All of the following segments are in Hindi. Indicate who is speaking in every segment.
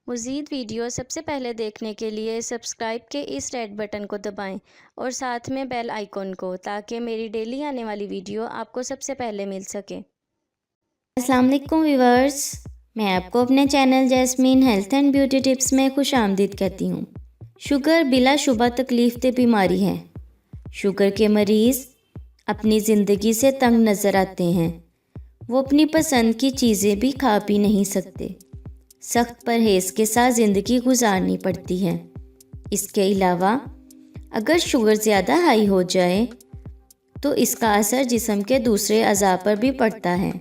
Speaker 1: मज़ीद वीडियो सबसे पहले देखने के लिए सब्सक्राइब के इस रेड बटन को दबाएं और साथ में बेल आइकॉन को, ताकि मेरी डेली आने वाली वीडियो आपको सबसे पहले मिल सके।
Speaker 2: अस्सलाम वालेकुम व्यूअर्स, मैं आपको अपने channel jasmine health and beauty tips में खुश आमदीद कहती हूँ। शुगर बिलाशुबा तकलीफ़देह बीमारी है। शुगर के मरीज़ अपनी ज़िंदगी से तंग नज़र आते हैं। वो अपनी पसंद की चीज़ें भी खा पी नहीं सकते। सख्त परहेज़ के साथ ज़िंदगी गुजारनी पड़ती है। इसके अलावा अगर शुगर ज़्यादा हाई हो जाए तो इसका असर जिस्म के दूसरे अज़ा पर भी पड़ता है।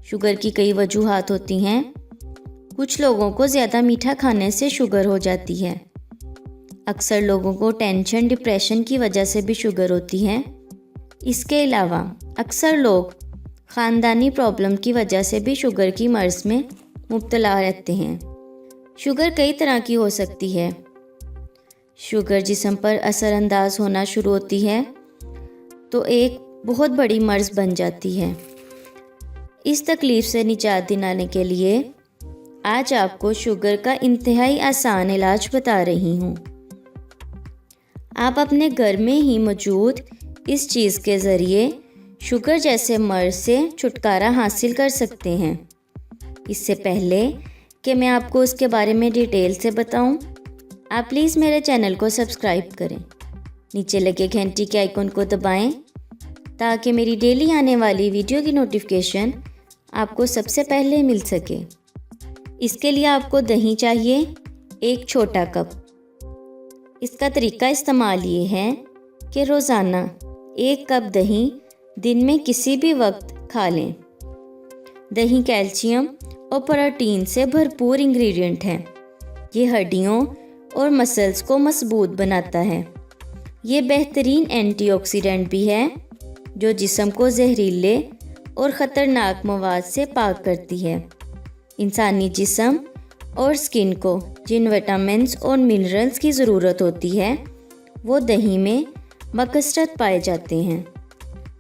Speaker 2: शुगर की कई वजूहात होती हैं। कुछ लोगों को ज़्यादा मीठा खाने से शुगर हो जाती है। अक्सर लोगों को टेंशन, डिप्रेशन की वजह से भी शुगर होती है। इसके अलावा अक्सर लोग ख़ानदानी प्रॉब्लम की वजह से भी शुगर की मर्ज़ में मुब्तला रहते हैं। शुगर कई तरह की हो सकती है। शुगर जिस्म पर असरअंदाज होना शुरू होती है तो एक बहुत बड़ी मर्ज़ बन जाती है। इस तकलीफ़ से निजात दिलाने के लिए आज आपको शुगर का इंतहाई आसान इलाज बता रही हूँ। आप अपने घर में ही मौजूद इस चीज़ के ज़रिए शुगर जैसे मर्ज़ से छुटकारा हासिल कर सकते हैं। इससे पहले कि मैं आपको उसके बारे में डिटेल से बताऊं, आप प्लीज़ मेरे चैनल को सब्सक्राइब करें। नीचे लगे घंटी के आइकन को दबाएं ताकि मेरी डेली आने वाली वीडियो की नोटिफिकेशन आपको सबसे पहले मिल सके। इसके लिए आपको दही चाहिए, एक छोटा कप। इसका तरीका इस्तेमाल ये है कि रोज़ाना 1 कप दही दिन में किसी भी वक्त खा लें। दही कैल्शियम और प्रोटीन से भरपूर इंग्रेडिएंट है। ये हड्डियों और मसल्स को मजबूत बनाता है। ये बेहतरीन एंटीऑक्सीडेंट भी है जो जिस्म को जहरीले और ख़तरनाक मवाद से पाक करती है। इंसानी जिस्म और स्किन को जिन विटामिन्स और मिनरल्स की ज़रूरत होती है वो दही में बकसरत पाए जाते हैं।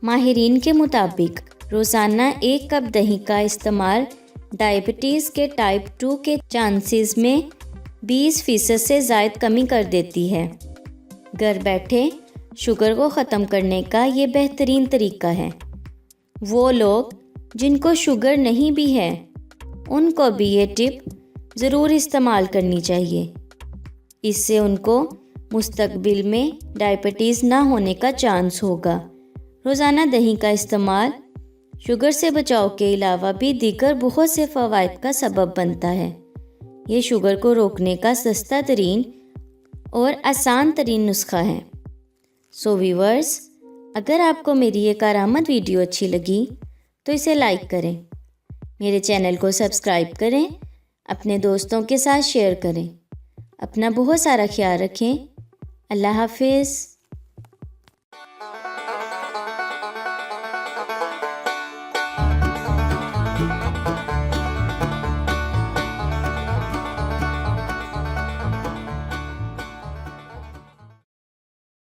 Speaker 2: माहिरीन के मुताबिक रोज़ाना 1 कप दही का इस्तेमाल डायबिटीज़ के टाइप 2 के चांसेस में 20% से ज़ायद कमी कर देती है। घर बैठे शुगर को ख़त्म करने का ये बेहतरीन तरीका है। वो लोग जिनको शुगर नहीं भी है उनको भी ये टिप ज़रूर इस्तेमाल करनी चाहिए। इससे उनको मुस्तकबिल में डायबिटीज़ ना होने का चांस होगा। रोज़ाना दही का इस्तेमाल शुगर से बचाव के अलावा भी दीगर बहुत से फ़वाइद का सबब बनता है। ये शुगर को रोकने का सस्ता तरीन और आसान तरीन नुस्खा है। सो व्यूअर्स, अगर आपको मेरी ये कारआमद वीडियो अच्छी लगी तो इसे लाइक करें, मेरे चैनल को सब्सक्राइब करें, अपने दोस्तों के साथ शेयर करें। अपना बहुत सारा ख्याल रखें। अल्लाह हाफिज़।